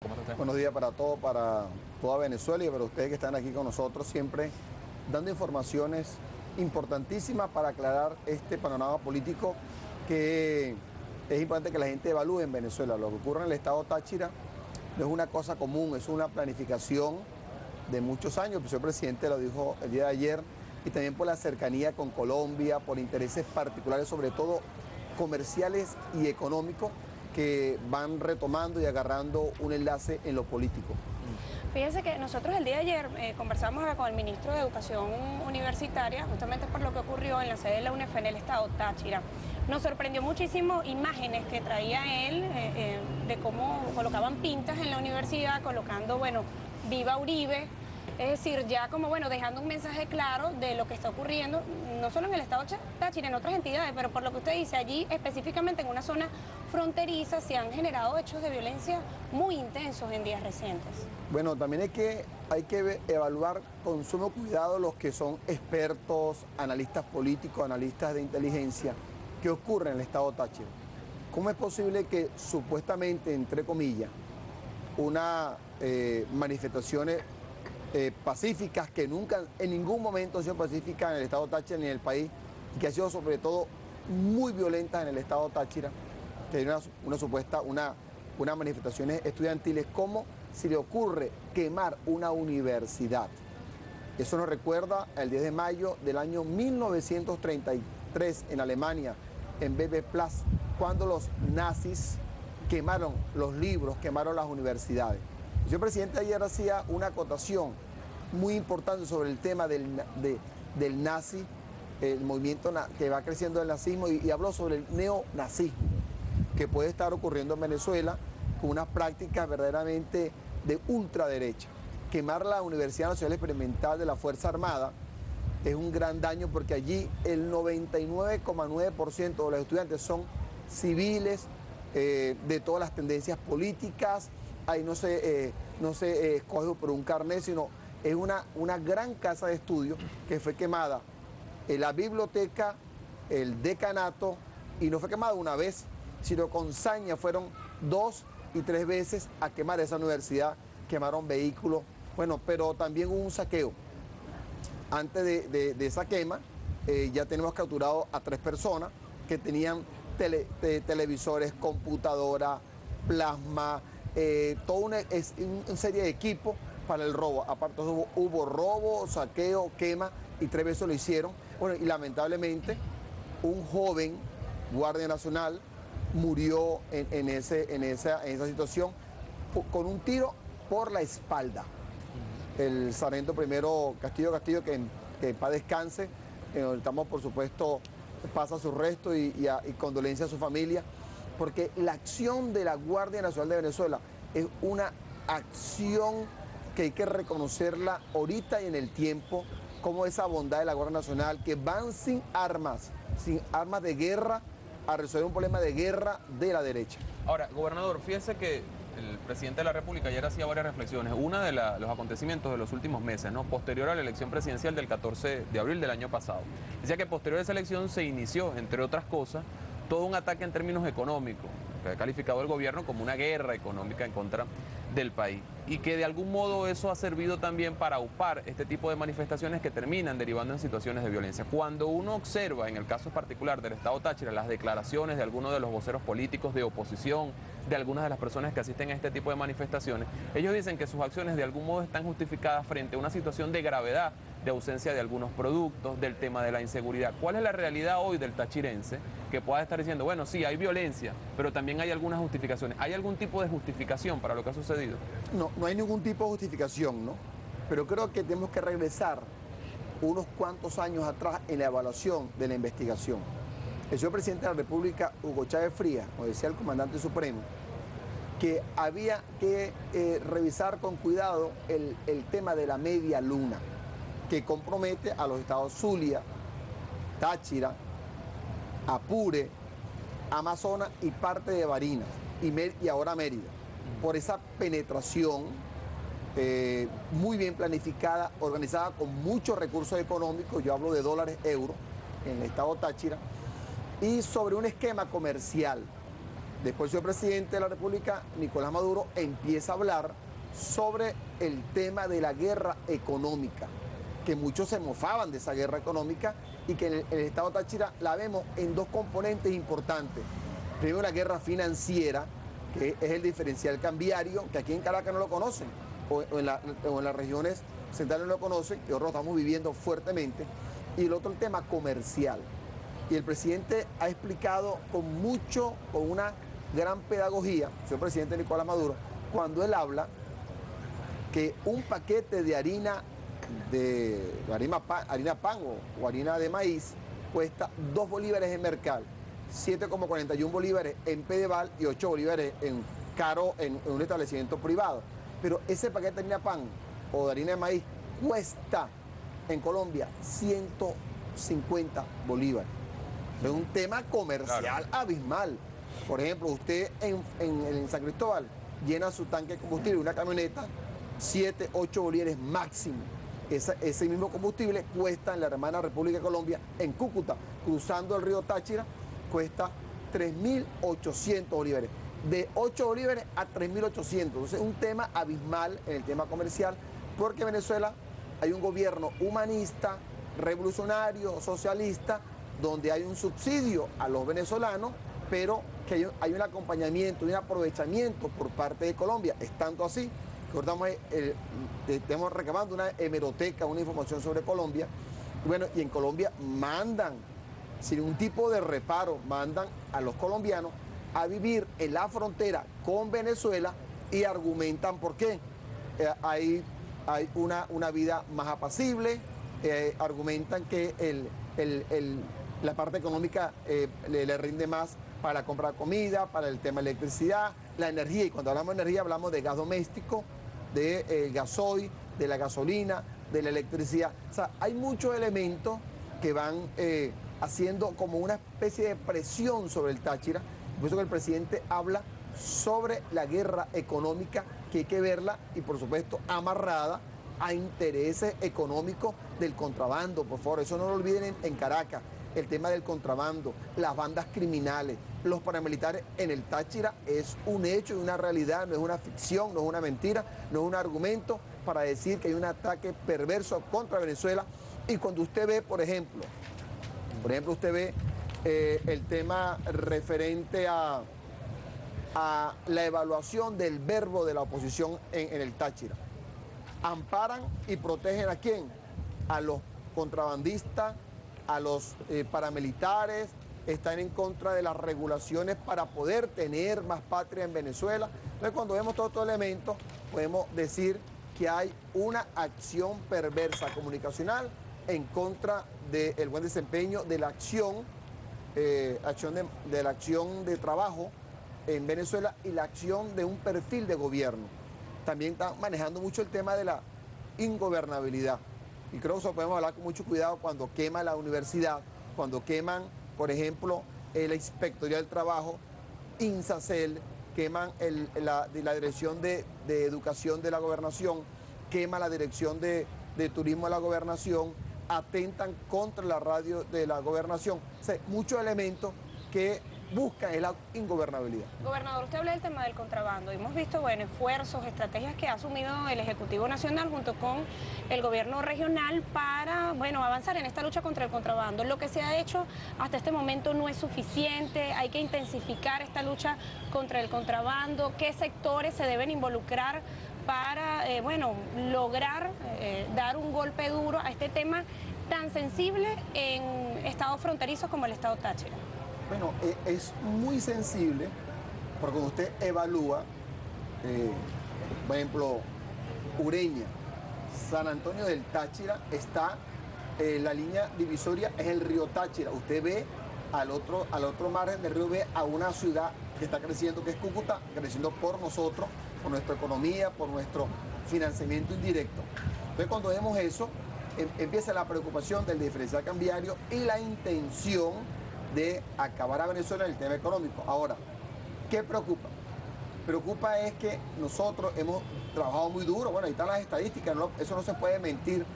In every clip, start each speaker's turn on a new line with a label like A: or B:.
A: ¿Cómo está usted?
B: Buenos días para todos, para toda Venezuela y para ustedes que están aquí con nosotros, siempre dando informaciones importantísimas para aclarar este panorama político que es importante que la gente evalúe en Venezuela. Lo que ocurre en el estado Táchira no es una cosa común, es una planificación de muchos años. El señor presidente lo dijo el día de ayer, y también por la cercanía con Colombia, por intereses particulares, sobre todo comerciales y económicos, que van retomando y agarrando un enlace en lo político.
C: Fíjense que nosotros el día de ayer conversamos con el ministro de Educación Universitaria, justamente por lo que ocurrió en la sede de la UNEF en el estado Táchira. Nos sorprendió muchísimo imágenes que traía él de cómo colocaban pintas en la universidad, colocando, bueno, Viva Uribe. Es decir, ya como, bueno, dejando un mensaje claro de lo que está ocurriendo, no solo en el estado Táchira, en otras entidades, pero por lo que usted dice, allí específicamente en una zona fronteriza se han generado hechos de violencia muy intensos en días recientes.
B: Bueno, también hay que evaluar con sumo cuidado los que son expertos, analistas políticos, analistas de inteligencia, qué ocurre en el estado Táchira. ¿Cómo es posible que supuestamente, entre comillas, unas manifestaciones pacíficas que nunca en ningún momento han sido pacíficas en el estado Táchira ni en el país, y que han sido sobre todo muy violentas en el estado Táchira, que hay unas manifestaciones estudiantiles, como si le ocurre quemar una universidad? Eso nos recuerda el 10 de mayo del año 1933 en Alemania, en BB Platz, cuando los nazis quemaron los libros, quemaron las universidades. El señor presidente ayer hacía una acotación muy importante sobre el tema del nazi, el movimiento que va creciendo del nazismo, y habló sobre el neonazismo que puede estar ocurriendo en Venezuela con unas prácticas verdaderamente de ultraderecha. Quemar la Universidad Nacional Experimental de la Fuerza Armada es un gran daño, porque allí el 99,9% de los estudiantes son civiles, de todas las tendencias políticas. Ahí no se escoge por un carnet, sino es una gran casa de estudio que fue quemada. La biblioteca, el decanato, y no fue quemada una vez, sino con saña fueron 2 y 3 veces a quemar esa universidad. Quemaron vehículos, bueno, pero también hubo un saqueo. Antes de esa quema, ya tenemos capturado a 3 personas que tenían televisores, computadora, plasma, toda una serie de equipos para el robo. Aparte hubo robo, saqueo, quema, y 3 veces lo hicieron. Bueno, y lamentablemente un joven guardia nacional murió en esa situación con un tiro por la espalda. El sargento primero Castillo, que en paz descanse. Estamos, por supuesto, pasa su resto y condolencia a su familia, porque la acción de la Guardia Nacional de Venezuela es una acción que hay que reconocerla ahorita y en el tiempo, como esa bondad de la Guardia Nacional, que van sin armas de guerra, a resolver un problema de guerra de la derecha.
A: Ahora, gobernador, fíjese que el presidente de la República ayer hacía varias reflexiones. Una de los acontecimientos de los últimos meses, ¿no?, posterior a la elección presidencial del 14 de abril del año pasado. Decía que posterior a esa elección se inició, entre otras cosas, todo un ataque en términos económicos, que ha calificado el gobierno como una guerra económica en contra del país, y que de algún modo eso ha servido también para aupar este tipo de manifestaciones que terminan derivando en situaciones de violencia. Cuando uno observa, en el caso particular del estado Táchira, las declaraciones de algunos de los voceros políticos de oposición, de algunas de las personas que asisten a este tipo de manifestaciones, ellos dicen que sus acciones de algún modo están justificadas frente a una situación de gravedad, de ausencia de algunos productos, del tema de la inseguridad. ¿Cuál es la realidad hoy del tachirense que pueda estar diciendo, bueno, sí, hay violencia, pero también hay algunas justificaciones? ¿Hay algún tipo de justificación para lo que ha sucedido?
B: No hay ningún tipo de justificación, ¿no? Pero creo que tenemos que regresar unos cuantos años atrás en la evaluación de la investigación. El señor presidente de la República, Hugo Chávez Frías, como decía el comandante supremo, que había que revisar con cuidado el tema de la media luna, que compromete a los estados Zulia, Táchira, Apure, Amazonas y parte de Barinas, y ahora Mérida, por esa penetración muy bien planificada, organizada con muchos recursos económicos, yo hablo de dólares, euros, en el estado Táchira, y sobre un esquema comercial Después el presidente de la República, Nicolás Maduro, empieza a hablar sobre el tema de la guerra económica, que muchos se mofaban de esa guerra económica y que en el estado Táchira la vemos en dos componentes importantes. Primero, la guerra financiera, que es el diferencial cambiario, que aquí en Caracas no lo conocen, o en las regiones centrales no lo conocen, y nosotros lo estamos viviendo fuertemente. Y el otro, el tema comercial. Y el presidente ha explicado con una gran pedagogía, señor presidente Nicolás Maduro, cuando él habla que un paquete de harina pan o harina de maíz cuesta 2 bolívares en Mercal, 7,41 bolívares en Pedeval y 8 bolívares en un establecimiento privado. Pero ese paquete de harina pan o de harina de maíz cuesta en Colombia 150 bolívares. Es un tema comercial abismal. Por ejemplo, usted en San Cristóbal llena su tanque de combustible, una camioneta, 7, 8 bolívares máximo. Ese mismo combustible cuesta en la hermana República de Colombia, en Cúcuta, cruzando el río Táchira, cuesta 3.800 bolívares. De 8 bolívares a 3.800. Entonces es un tema abismal en el tema comercial, porque en Venezuela hay un gobierno humanista, revolucionario, socialista, donde hay un subsidio a los venezolanos, pero que hay un acompañamiento, un aprovechamiento por parte de Colombia. Es tanto así que estamos recabando una hemeroteca, una información sobre Colombia. Bueno, y en Colombia mandan, sin ningún tipo de reparo, mandan a los colombianos a vivir en la frontera con Venezuela y argumentan por qué. Hay una vida más apacible, argumentan que la parte económica le rinde más para la compra de comida, para el tema de electricidad, la energía. Y cuando hablamos de energía hablamos de gas doméstico, de gasoil, de la gasolina, de la electricidad. O sea, hay muchos elementos que van haciendo como una especie de presión sobre el Táchira. Por eso que el presidente habla sobre la guerra económica, que hay que verla y por supuesto amarrada a intereses económicos del contrabando, por favor, eso no lo olviden en Caracas, el tema del contrabando, las bandas criminales, los paramilitares en el Táchira es un hecho y una realidad, no es una ficción, no es una mentira, no es un argumento para decir que hay un ataque perverso contra Venezuela. Y cuando usted ve, por ejemplo, usted ve el tema referente a la evaluación del verbo de la oposición en el Táchira. Amparan y protegen ¿a quién? A los contrabandistas, a los paramilitares, están en contra de las regulaciones para poder tener más patria en Venezuela. Entonces, cuando vemos todos estos elementos, podemos decir que hay una acción perversa comunicacional en contra del buen desempeño de la acción de trabajo en Venezuela y la acción de un perfil de gobierno. También está manejando mucho el tema de la ingobernabilidad. Y creo que eso podemos hablar con mucho cuidado cuando quema la universidad, cuando queman, por ejemplo, la Inspectoría del Trabajo, INSACEL, queman la Dirección de Educación de la Gobernación, queman la Dirección de Turismo de la Gobernación, atentan contra la radio de la Gobernación. O sea, muchos elementos que buscan es la ingobernabilidad.
C: Gobernador, usted habla del tema del contrabando. Hemos visto, bueno, esfuerzos, estrategias que ha asumido el Ejecutivo Nacional junto con el gobierno regional para, bueno, avanzar en esta lucha contra el contrabando. Lo que se ha hecho hasta este momento no es suficiente, hay que intensificar esta lucha contra el contrabando. ¿Qué sectores se deben involucrar para, bueno, lograr dar un golpe duro a este tema tan sensible en estados fronterizos como el estado Táchira?
B: Bueno, es muy sensible porque cuando usted evalúa, por ejemplo, Ureña, San Antonio del Táchira, está la línea divisoria, es el río Táchira. Usted ve al otro margen del río, ve a una ciudad que está creciendo, que es Cúcuta, creciendo por nosotros, por nuestra economía, por nuestro financiamiento indirecto. Entonces, cuando vemos eso, empieza la preocupación del diferencial cambiario y la intención de acabar a Venezuela en el tema económico. Ahora, ¿qué preocupa? Preocupa es que nosotros hemos trabajado muy duro, bueno, ahí están las estadísticas, ¿no? Eso no se puede mentir.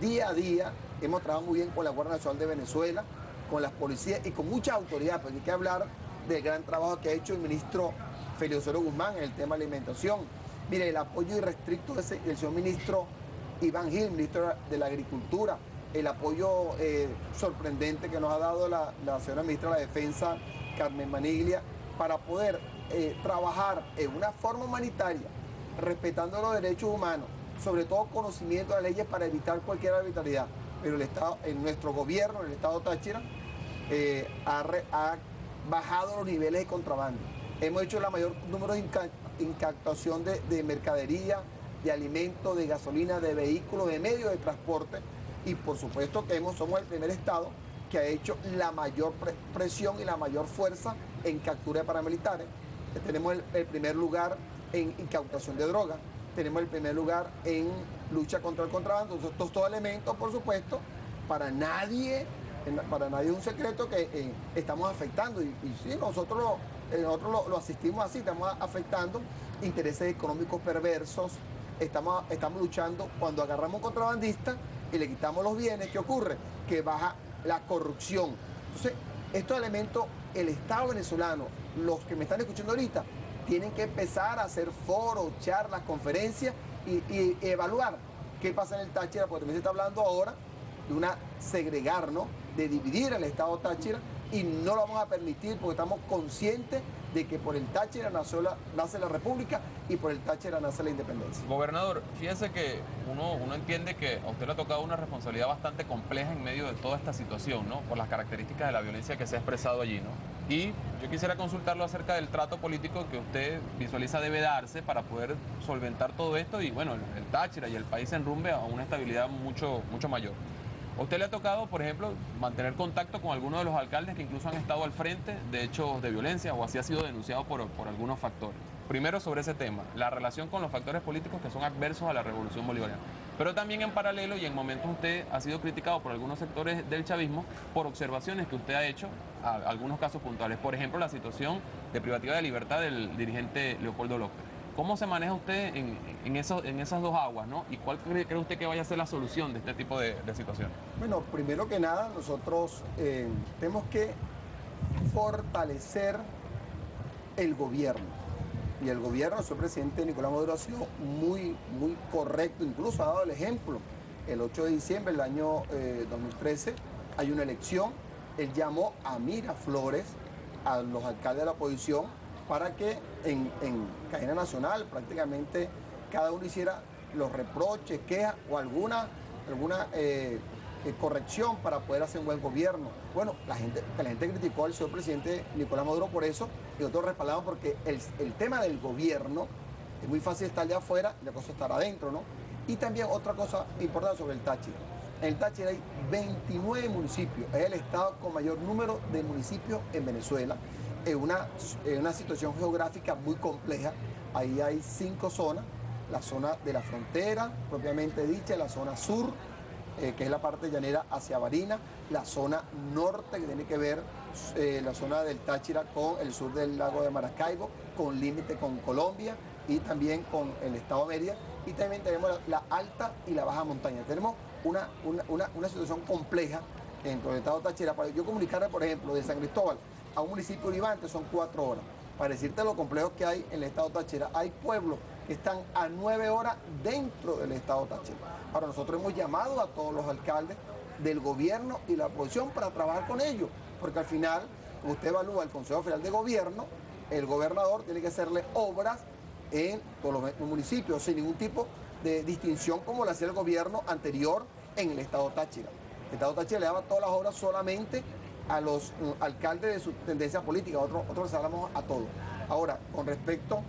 B: Día a día hemos trabajado muy bien con la Guardia Nacional de Venezuela, con las policías y con muchas autoridades, porque hay que hablar del gran trabajo que ha hecho el ministro Félix Osorio Guzmán en el tema de alimentación. Mire, el apoyo irrestricto del señor ministro Iván Gil, ministro de la Agricultura, el apoyo sorprendente que nos ha dado la señora ministra de la Defensa, Carmen Maniglia, para poder trabajar en una forma humanitaria, respetando los derechos humanos, sobre todo conocimiento de las leyes para evitar cualquier arbitrariedad. Pero el Estado, en nuestro gobierno, el Estado Táchira, ha bajado los niveles de contrabando. Hemos hecho el mayor número de incautación de mercadería, de alimentos, de gasolina, de vehículos, de medios de transporte, y por supuesto que somos el primer Estado que ha hecho la mayor presión y la mayor fuerza en captura de paramilitares. Tenemos el primer lugar en incautación de drogas, tenemos el primer lugar en lucha contra el contrabando. Entonces, estos dos elementos, por supuesto, para nadie es un secreto que estamos afectando, y sí, nosotros lo asistimos así, estamos afectando intereses económicos perversos, estamos luchando. Cuando agarramos un contrabandista y le quitamos los bienes, ¿qué ocurre? Que baja la corrupción. Entonces, estos elementos, el Estado venezolano, los que me están escuchando ahorita, tienen que empezar a hacer foros, charlas, conferencias y evaluar qué pasa en el Táchira, porque también se está hablando ahora de segregar, ¿no? De dividir el Estado Táchira, y no lo vamos a permitir porque estamos conscientes de que por el Táchira nace la República y por el Táchira nace la independencia.
A: Gobernador, fíjese que uno entiende que a usted le ha tocado una responsabilidad bastante compleja en medio de toda esta situación, ¿no? Por las características de la violencia que se ha expresado allí, ¿no? Y yo quisiera consultarlo acerca del trato político que usted visualiza debe darse para poder solventar todo esto y, bueno, el Táchira y el país se enrumbe a una estabilidad mucho mayor. ¿A usted le ha tocado, por ejemplo, mantener contacto con algunos de los alcaldes que incluso han estado al frente de hechos de violencia o así ha sido denunciado por algunos factores? Primero, sobre ese tema, la relación con los factores políticos que son adversos a la revolución bolivariana. Pero también en paralelo y en momentos usted ha sido criticado por algunos sectores del chavismo por observaciones que usted ha hecho a algunos casos puntuales. Por ejemplo, la situación de privativa de libertad del dirigente Leopoldo López. ¿Cómo se maneja usted en esas dos aguas, ¿no? ¿Y cuál cree usted que vaya a ser la solución de este tipo de situaciones?
B: Bueno, primero que nada, nosotros tenemos que fortalecer el gobierno. Y el gobierno, su presidente Nicolás Maduro, ha sido muy correcto, incluso ha dado el ejemplo. El 8 de diciembre del año 2013 hay una elección. Él llamó a Miraflores, a los alcaldes de la oposición, para que en cadena nacional prácticamente cada uno hiciera los reproches, quejas o alguna corrección para poder hacer un buen gobierno. Bueno, la gente criticó al señor presidente Nicolás Maduro por eso, y nosotros respaldamos porque el tema del gobierno es muy fácil estar de afuera y la cosa estar adentro, ¿no? Y también otra cosa importante sobre el Táchira. En el Táchira hay 29 municipios, es el estado con mayor número de municipios en Venezuela. Es una situación geográfica muy compleja. Ahí hay 5 zonas: la zona de la frontera, propiamente dicha, la zona sur, que es la parte llanera hacia Barinas, la zona norte, que tiene que ver la zona del Táchira con el sur del lago de Maracaibo, con límite con Colombia y también con el estado de Mérida, y también tenemos la alta y la baja montaña. Tenemos una situación compleja dentro del estado Táchira. Para yo comunicarle, por ejemplo, de San Cristóbal a un municipio Uribante son 4 horas. Para decirte lo complejo que hay en el estado Táchira, hay pueblos que están a 9 horas dentro del estado Táchira. Ahora, nosotros hemos llamado a todos los alcaldes del gobierno y la oposición para trabajar con ellos, porque al final, como usted evalúa el Consejo Federal de Gobierno, el gobernador tiene que hacerle obras en todos los municipios, sin ningún tipo de distinción como lo hacía el gobierno anterior en el estado Táchira. El estado Táchira le daba todas las obras solamente a los alcaldes de su tendencia política, otros les hablamos a todos. Ahora, con respecto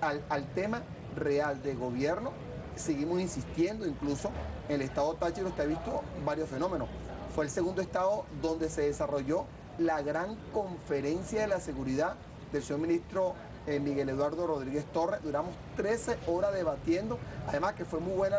B: al tema real de gobierno, seguimos insistiendo. Incluso en el estado Táchira usted ha visto varios fenómenos. Fue el segundo estado donde se desarrolló la gran conferencia de la seguridad del señor ministro Miguel Eduardo Rodríguez Torres. Duramos 13 horas debatiendo, además que fue muy buena